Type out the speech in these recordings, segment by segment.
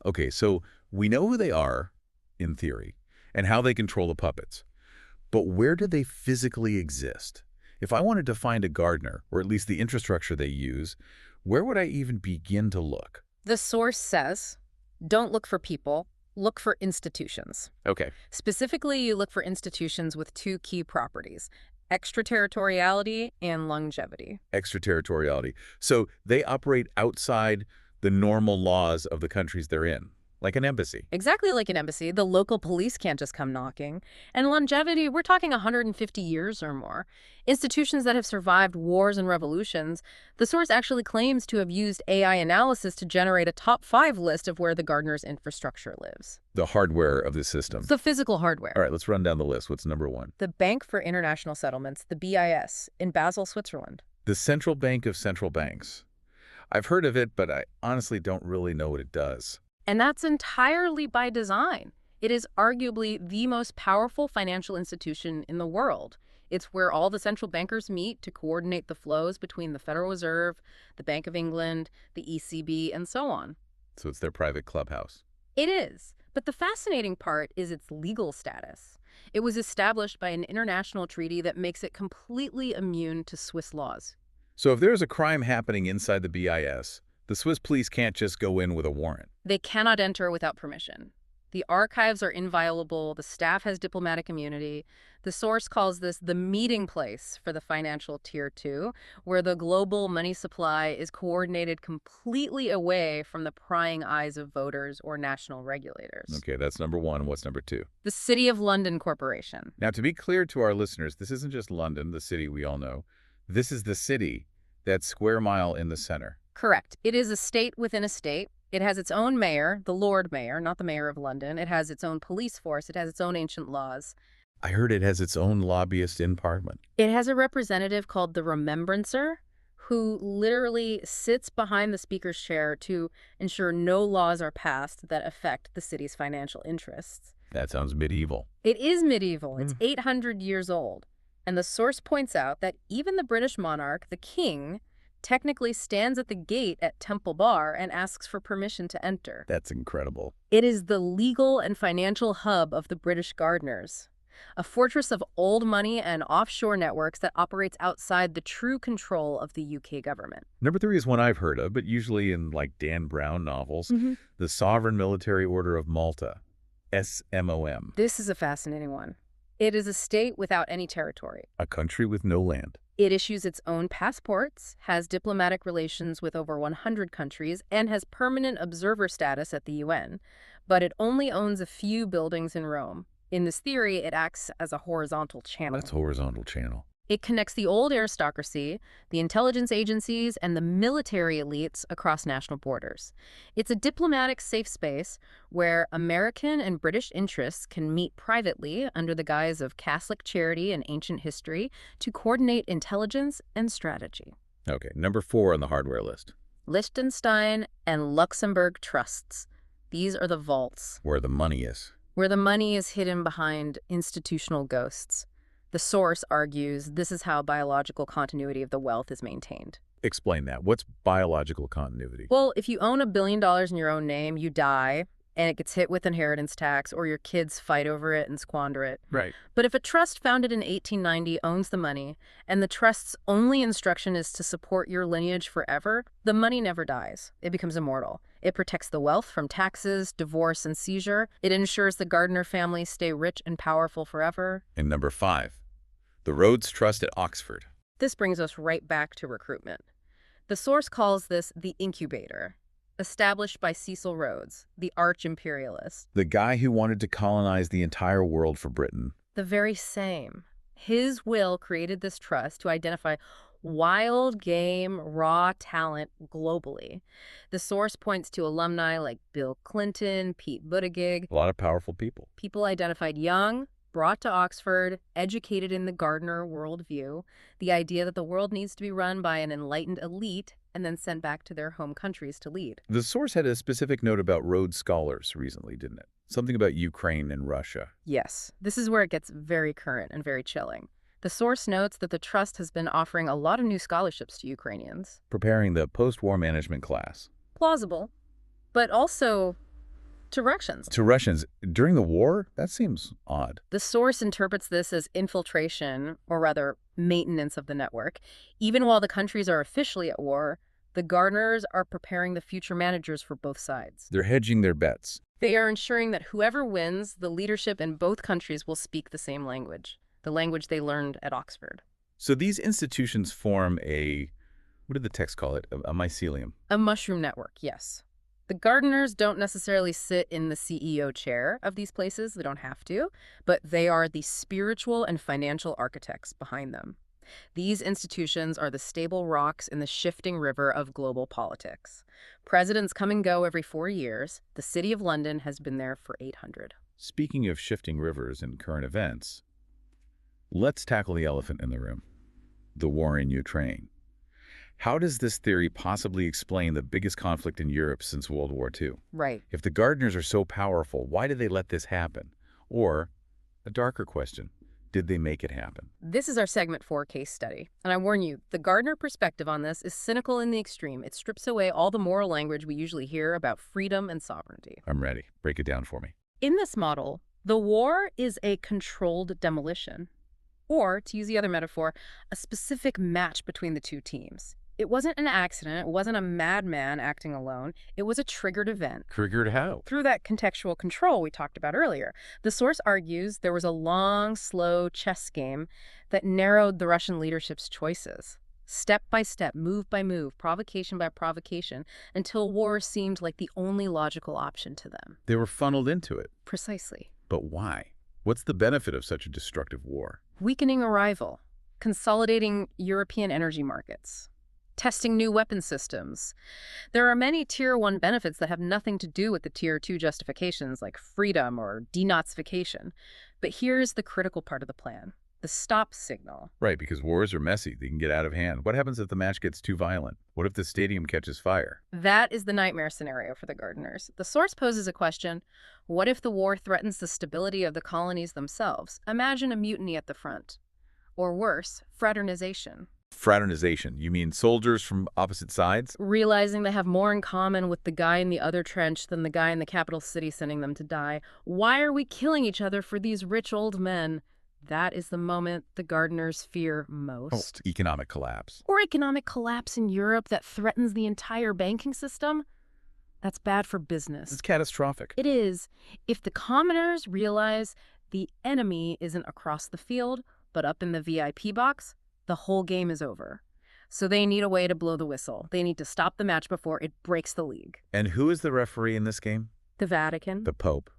Okay, so we know who they are, in theory, and how they control the puppets. But where do they physically exist? If I wanted to find a gardener, or at least the infrastructure they use, where would I even begin to look? The source says, don't look for people, look for institutions. Okay. Specifically, you look for institutions with two key properties, extraterritoriality and longevity. Extraterritoriality. So they operate outside the normal laws of the countries they're in, like an embassy. Exactly like an embassy, the local police can't just come knocking. And longevity, we're talking 150 years or more. Institutions that have survived wars and revolutions. The source actually claims to have used AI analysis to generate a top 5 list of where the gardener's infrastructure lives. The hardware of the system. It's the physical hardware. All right, let's run down the list. What's number one? The Bank for International Settlements, the BIS, in Basel, Switzerland. The Central Bank of Central Banks. I've heard of it, but I honestly don't really know what it does. And that's entirely by design. It is arguably the most powerful financial institution in the world. It's where all the central bankers meet to coordinate the flows between the Federal Reserve, the Bank of England, the ECB, and so on. So it's their private clubhouse. It is. But the fascinating part is its legal status. It was established by an international treaty that makes it completely immune to Swiss laws. So if there's a crime happening inside the BIS, the Swiss police can't just go in with a warrant. They cannot enter without permission. The archives are inviolable. The staff has diplomatic immunity. The source calls this the meeting place for the financial tier 2, where the global money supply is coordinated completely away from the prying eyes of voters or national regulators. Okay, that's number one. What's number two? The City of London Corporation. Now, to be clear to our listeners, this isn't just London, the city we all know. This is the city, that square mile in the center. Correct. It is a state within a state. It has its own mayor, the Lord Mayor, not the mayor of London. It has its own police force. It has its own ancient laws. I heard it has its own lobbyist in Parliament. It has a representative called the Remembrancer, who literally sits behind the speaker's chair to ensure no laws are passed that affect the city's financial interests. That sounds medieval. It is medieval. It's 800 years old. And the source points out that even the British monarch, the king, technically stands at the gate at Temple Bar and asks for permission to enter. That's incredible. It is the legal and financial hub of the British gardeners, a fortress of old money and offshore networks that operates outside the true control of the UK government. Number three is one I've heard of, but usually in like Dan Brown novels, the Sovereign Military Order of Malta, SMOM. This is a fascinating one. It is a state without any territory. A country with no land. It issues its own passports, has diplomatic relations with over 100 countries, and has permanent observer status at the UN. But it only owns a few buildings in Rome. In this theory, it acts as a horizontal channel. That's horizontal channel. It connects the old aristocracy, the intelligence agencies, and the military elites across national borders. It's a diplomatic safe space where American and British interests can meet privately under the guise of Catholic charity and ancient history to coordinate intelligence and strategy. Okay, number four on the hardware list. Liechtenstein and Luxembourg trusts. These are the vaults, Where the money is. where the money is hidden behind institutional ghosts. The source argues this is how biological continuity of the wealth is maintained. Explain that. What's biological continuity? Well, if you own $1 billion in your own name, you die, and it gets hit with inheritance tax, or your kids fight over it and squander it. Right. But if a trust founded in 1890 owns the money, and the trust's only instruction is to support your lineage forever, the money never dies. It becomes immortal. It protects the wealth from taxes, divorce, and seizure. It ensures the Gardner family stay rich and powerful forever. And number five, the Rhodes Trust at Oxford. This brings us right back to recruitment. The source calls this the incubator, established by Cecil Rhodes, the arch-imperialist. The guy who wanted to colonize the entire world for Britain. The very same. His will created this trust to identify wild game, raw talent globally. The source points to alumni like Bill Clinton, Pete Buttigieg, A lot of powerful people. people identified young, brought to Oxford, educated in the Gardner worldview, the idea that the world needs to be run by an enlightened elite and then sent back to their home countries to lead. The source had a specific note about Rhodes scholars recently, didn't it? Something about Ukraine and Russia. Yes, this is where it gets very current and very chilling. The source notes that the trust has been offering a lot of new scholarships to Ukrainians. Preparing the post-war management class. Plausible, but also to Russians. To Russians during the war? That seems odd. The source interprets this as infiltration, or rather, maintenance of the network. Even while the countries are officially at war, the Gardners are preparing the future managers for both sides. They're hedging their bets. They are ensuring that whoever wins, the leadership in both countries will speak the same language, the language they learned at Oxford. So these institutions form what did the text call it? A mycelium. A mushroom network, yes. The Gardners don't necessarily sit in the CEO chair of these places. They don't have to, but they are the spiritual and financial architects behind them. These institutions are the stable rocks in the shifting river of global politics. Presidents come and go every 4 years. The City of London has been there for 800. Speaking of shifting rivers and current events, let's tackle the elephant in the room, the war in Ukraine. How does this theory possibly explain the biggest conflict in Europe since World War II? Right. If the Gardners are so powerful, why did they let this happen? Or, a darker question, did they make it happen? This is our segment 4 case study. And I warn you, the Gardner perspective on this is cynical in the extreme. It strips away all the moral language we usually hear about freedom and sovereignty. I'm ready. Break it down for me. In this model, the war is a controlled demolition. Or, to use the other metaphor, a specific match between the two teams. It wasn't an accident. It wasn't a madman acting alone. It was a triggered event. Triggered how? Through that contextual control we talked about earlier. The source argues there was a long, slow chess game that narrowed the Russian leadership's choices. Step by step, move by move, provocation by provocation, until war seemed like the only logical option to them. They were funneled into it. Precisely. But why? What's the benefit of such a destructive war? Weakening a rival, consolidating European energy markets, testing new weapon systems. There are many Tier 1 benefits that have nothing to do with the Tier 2 justifications like freedom or denazification. But here's the critical part of the plan, the stop signal. Right, because wars are messy. They can get out of hand. What happens if the match gets too violent? What if the stadium catches fire? That is the nightmare scenario for the Gardners. The source poses a question: what if the war threatens the stability of the colonies themselves? Imagine a mutiny at the front. Or worse, fraternization. Fraternization. You mean soldiers from opposite sides? Realizing they have more in common with the guy in the other trench than the guy in the capital city sending them to die. Why are we killing each other for these rich old men? That is the moment the Gardners fear most. Economic collapse. Or economic collapse in Europe that threatens the entire banking system. That's bad for business. It's catastrophic. It is. If the commoners realize the enemy isn't across the field, but up in the VIP box, the whole game is over. So they need a way to blow the whistle. They need to stop the match before it breaks the league. And who is the referee in this game? The Vatican. The Pope.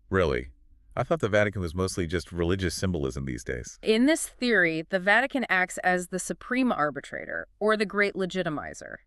Really? I thought the Vatican was mostly just religious symbolism these days. In this theory, the Vatican acts as the supreme arbitrator, or the great legitimizer.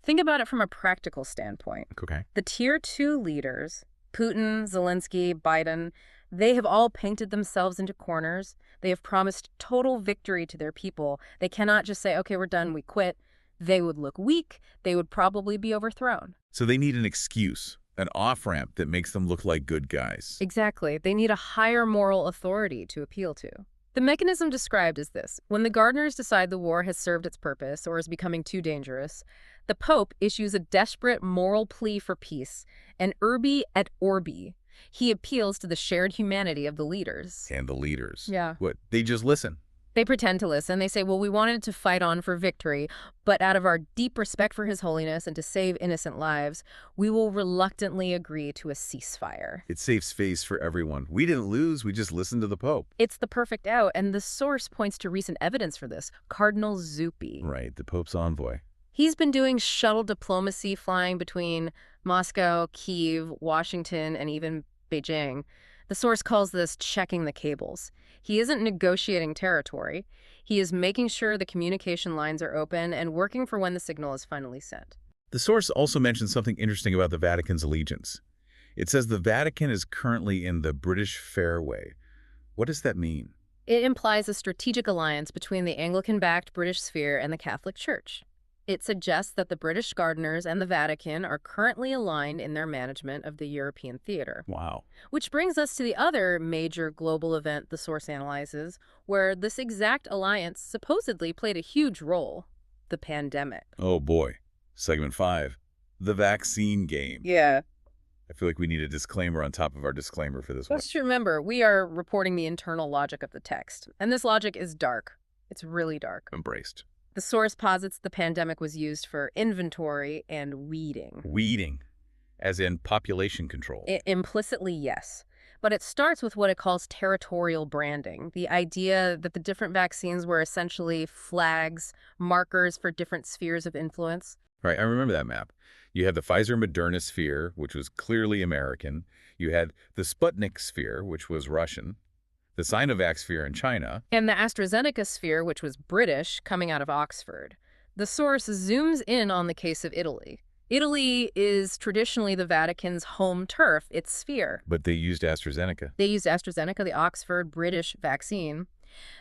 Think about it from a practical standpoint. Okay. The Tier 2 leaders, Putin, Zelensky, Biden, they have all painted themselves into corners. They have promised total victory to their people. They cannot just say, okay, we're done, we quit. They would look weak. They would probably be overthrown. So they need an excuse, an off-ramp that makes them look like good guys. Exactly. They need a higher moral authority to appeal to. The mechanism described is this. When the Gardners decide the war has served its purpose or is becoming too dangerous, the Pope issues a desperate moral plea for peace, an urbi et orbi. He appeals to the shared humanity of the leaders. And the leaders. Yeah. What? They just listen. They pretend to listen. They say, well, we wanted to fight on for victory, but out of our deep respect for His Holiness and to save innocent lives, we will reluctantly agree to a ceasefire. It saves face for everyone. We didn't lose. We just listened to the Pope. It's the perfect out, and the source points to recent evidence for this, Cardinal Zuppi. Right, the Pope's envoy. He's been doing shuttle diplomacy flying between Moscow, Kyiv, Washington, and even Beijing. The source calls this checking the cables. He isn't negotiating territory. He is making sure the communication lines are open and working for when the signal is finally sent. The source also mentions something interesting about the Vatican's allegiance. It says the Vatican is currently in the British Fairway. What does that mean? It implies a strategic alliance between the Anglican-backed British sphere and the Catholic Church. It suggests that the British Gardners and the Vatican are currently aligned in their management of the European theater. Wow. Which brings us to the other major global event the source analyzes, where this exact alliance supposedly played a huge role: the pandemic. Oh boy. Segment 5. The vaccine game. Yeah. I feel like we need a disclaimer on top of our disclaimer for this one. Let's remember, we are reporting the internal logic of the text, and this logic is dark. It's really dark. Embraced. The source posits the pandemic was used for inventory and weeding. Weeding, as in population control. Implicitly, yes. But it starts with what it calls territorial branding, the idea that the different vaccines were essentially flags, markers for different spheres of influence. Right, I remember that map. You had the Pfizer-Moderna sphere, which was clearly American. You had the Sputnik sphere, which was Russian. The Sinovac sphere in China. And the AstraZeneca sphere, which was British, coming out of Oxford. The source zooms in on the case of Italy. Italy is traditionally the Vatican's home turf, its sphere. But they used AstraZeneca. They used AstraZeneca, the Oxford British vaccine.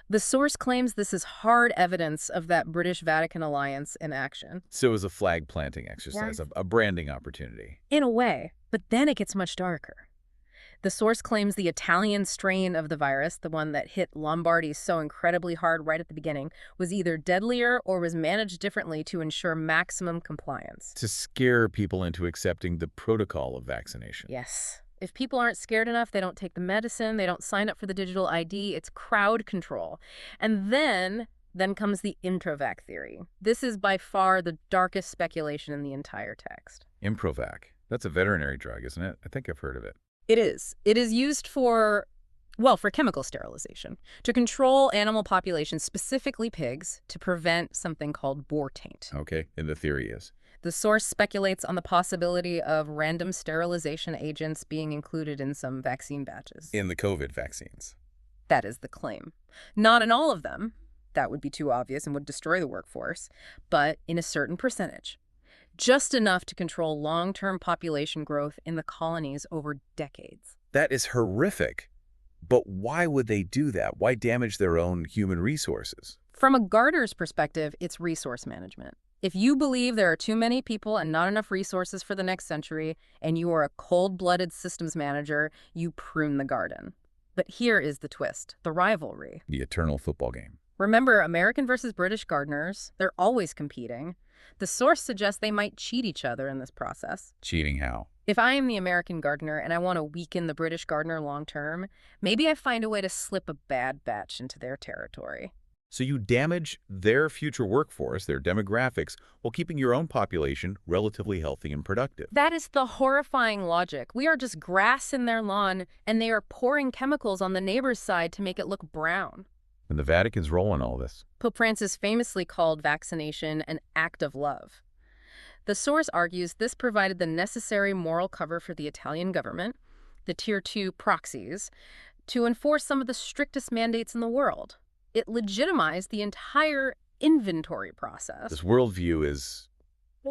The source claims this is hard evidence of that British-Vatican alliance in action. So it was a flag-planting exercise, a branding opportunity. In a way, but then it gets much darker. The source claims the Italian strain of the virus, the one that hit Lombardy so incredibly hard right at the beginning, was either deadlier or was managed differently to ensure maximum compliance. To scare people into accepting the protocol of vaccination. Yes. If people aren't scared enough, they don't take the medicine, they don't sign up for the digital ID, it's crowd control. And then comes the Improvac theory. This is by far the darkest speculation in the entire text. Improvac. That's a veterinary drug, isn't it? I think I've heard of it. It is. It is used for chemical sterilization, to control animal populations, specifically pigs, to prevent something called boar taint. Okay, and the theory is? The source speculates on the possibility of random sterilization agents being included in some vaccine batches. In the COVID vaccines. That is the claim. Not in all of them. That would be too obvious and would destroy the workforce, but in a certain percentage. Just enough to control long-term population growth in the colonies over decades. That is horrific. But why would they do that? Why damage their own human resources? From a Gardner's perspective, it's resource management. If you believe there are too many people and not enough resources for the next century, and you are a cold-blooded systems manager, you prune the garden. But here is the twist, the rivalry. The eternal football game. Remember, American versus British gardeners, they're always competing. The source suggests they might cheat each other in this process. Cheating how? If I am the American gardener and I want to weaken the British gardener long term, maybe I find a way to slip a bad batch into their territory. So you damage their future workforce, their demographics, while keeping your own population relatively healthy and productive. That is the horrifying logic. We are just grass in their lawn, and they are pouring chemicals on the neighbor's side to make it look brown. And the Vatican's role in all this. Pope Francis famously called vaccination an act of love. The source argues this provided the necessary moral cover for the Italian government, the Tier 2 proxies, to enforce some of the strictest mandates in the world. It legitimized the entire inventory process. This worldview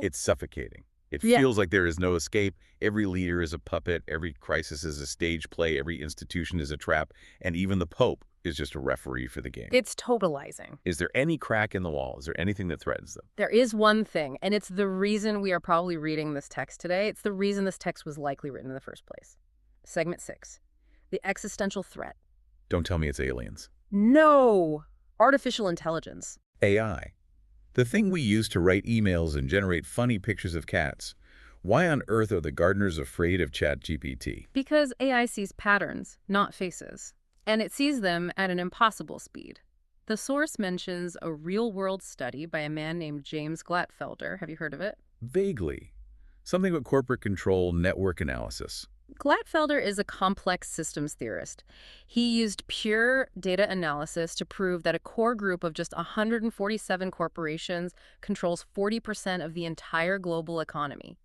it's suffocating. It feels like there is no escape. Every leader is a puppet. Every crisis is a stage play. Every institution is a trap. And even the Pope is just a referee for the game. It's totalizing. Is there any crack in the wall? Is there anything that threatens them? There is one thing, and it's the reason we are probably reading this text today. It's the reason this text was likely written in the first place. Segment 6. The existential threat. Don't tell me it's aliens. No! Artificial intelligence. AI. The thing we use to write emails and generate funny pictures of cats. Why on earth are the gardeners afraid of ChatGPT? Because AI sees patterns, not faces. And it sees them at an impossible speed. The source mentions a real-world study by a man named James Glatfelter. Have you heard of it? Vaguely. Something about corporate control, network analysis. Glatfelter is a complex systems theorist. He used pure data analysis to prove that a core group of just 147 corporations controls 40% of the entire global economy.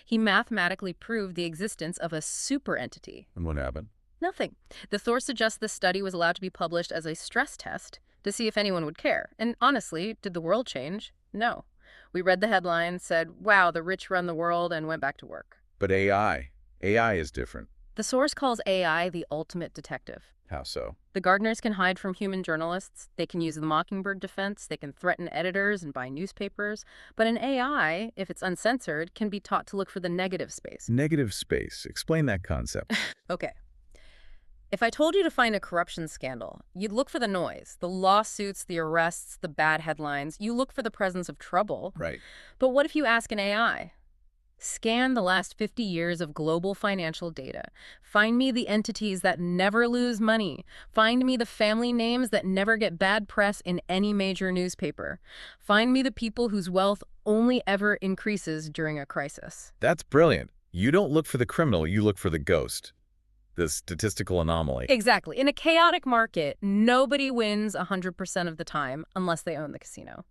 He mathematically proved the existence of a super entity. And what happened? Nothing. The source suggests this study was allowed to be published as a stress test to see if anyone would care. And honestly, did the world change? No. We read the headline, said, wow, the rich run the world, and went back to work. But AI is different. The source calls AI the ultimate detective. How so? The gardeners can hide from human journalists. They can use the mockingbird defense. They can threaten editors and buy newspapers. But an AI, if it's uncensored, can be taught to look for the negative space. Negative space. Explain that concept. Okay. If I told you to find a corruption scandal, you'd look for the noise, the lawsuits, the arrests, the bad headlines. You look for the presence of trouble. Right. But what if you ask an AI? Scan the last 50 years of global financial data. Find me the entities that never lose money. Find me the family names that never get bad press in any major newspaper. Find me the people whose wealth only ever increases during a crisis. That's brilliant. You don't look for the criminal, you look for the ghost, the statistical anomaly. Exactly. In a chaotic market, nobody wins 100% of the time unless they own the casino.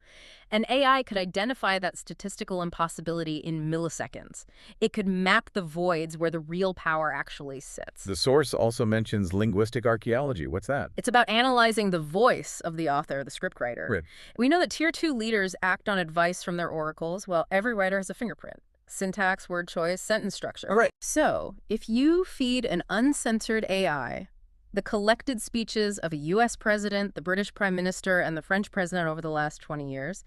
And AI could identify that statistical impossibility in milliseconds. It could map the voids where the real power actually sits. The source also mentions linguistic archaeology. What's that? It's about analyzing the voice of the author, the scriptwriter. Right. We know that Tier 2 leaders act on advice from their oracles, while every writer has a fingerprint. Syntax, word choice, sentence structure. All right. So, if you feed an uncensored AI the collected speeches of a U.S. president, the British prime minister, and the French president over the last 20 years,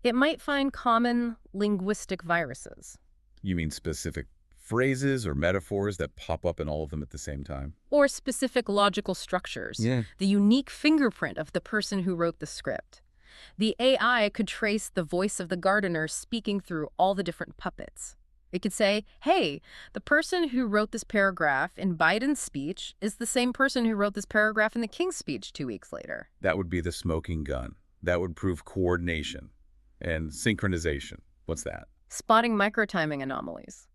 it might find common linguistic viruses. You mean specific phrases or metaphors that pop up in all of them at the same time? Or specific logical structures. Yeah. The unique fingerprint of the person who wrote the script. The AI could trace the voice of the gardener speaking through all the different puppets. It could say, hey, the person who wrote this paragraph in Biden's speech is the same person who wrote this paragraph in the King's speech 2 weeks later. That would be the smoking gun. That would prove coordination and synchronization. What's that? Spotting microtiming anomalies.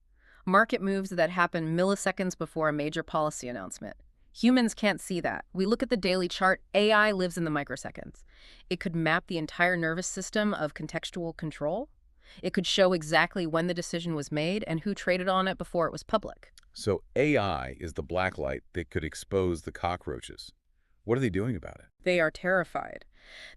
Market moves that happen milliseconds before a major policy announcement. Humans can't see that. We look at the daily chart, AI lives in the microseconds. It could map the entire nervous system of contextual control. It could show exactly when the decision was made and who traded on it before it was public. So AI is the blacklight that could expose the cockroaches. What are they doing about it? They are terrified.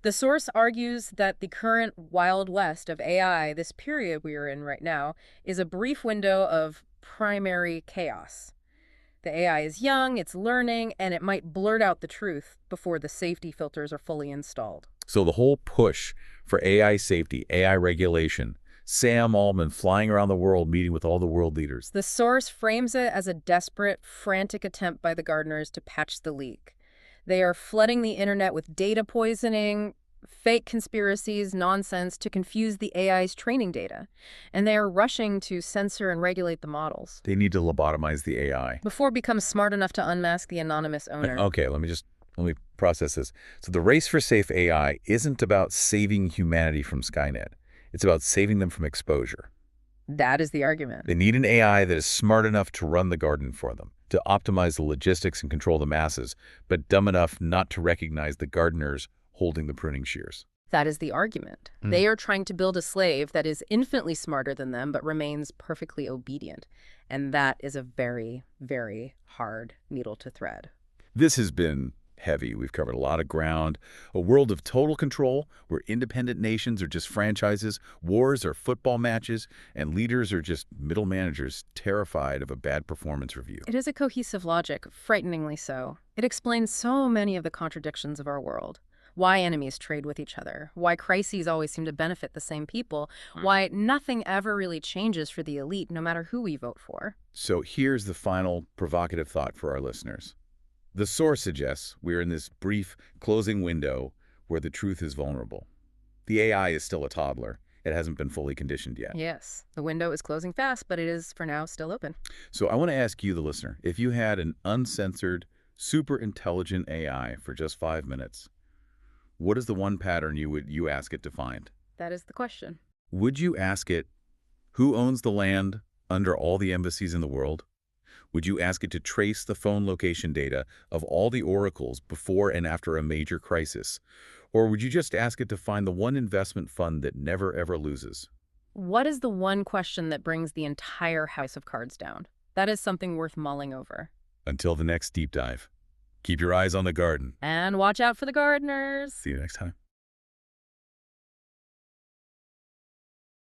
The source argues that the current Wild West of AI, this period we are in right now, is a brief window of primary chaos. The AI is young, it's learning, and it might blurt out the truth before the safety filters are fully installed. So the whole push for AI safety, AI regulation, Sam Altman flying around the world meeting with all the world leaders. The source frames it as a desperate, frantic attempt by the gardeners to patch the leak. They are flooding the internet with data poisoning, fake conspiracies, nonsense to confuse the AI's training data. And they are rushing to censor and regulate the models. They need to lobotomize the AI. Before it becomes smart enough to unmask the anonymous owner. Okay, let me process this. So the race for safe AI isn't about saving humanity from Skynet. It's about saving them from exposure. That is the argument. They need an AI that is smart enough to run the garden for them, to optimize the logistics and control the masses, but dumb enough not to recognize the gardeners holding the pruning shears. That is the argument. They are trying to build a slave that is infinitely smarter than them but remains perfectly obedient. And that is a very, very hard needle to thread. This has been heavy. We've covered a lot of ground. A world of total control where independent nations are just franchises, wars are football matches, and leaders are just middle managers terrified of a bad performance review. It is a cohesive logic, frighteningly so. It explains so many of the contradictions of our world. Why enemies trade with each other, why crises always seem to benefit the same people, why nothing ever really changes for the elite no matter who we vote for. So here's the final provocative thought for our listeners. The source suggests we're in this brief closing window where the truth is vulnerable. The AI is still a toddler. It hasn't been fully conditioned yet. Yes, the window is closing fast, but it is for now still open. So I want to ask you, the listener, if you had an uncensored, super intelligent AI for just 5 minutes, what is the one pattern you ask it to find? That is the question. Would you ask it, who owns the land under all the embassies in the world? Would you ask it to trace the phone location data of all the oracles before and after a major crisis? Or would you just ask it to find the one investment fund that never ever loses? What is the one question that brings the entire house of cards down? That is something worth mulling over. Until the next deep dive, keep your eyes on the garden. And watch out for the gardeners. See you next time.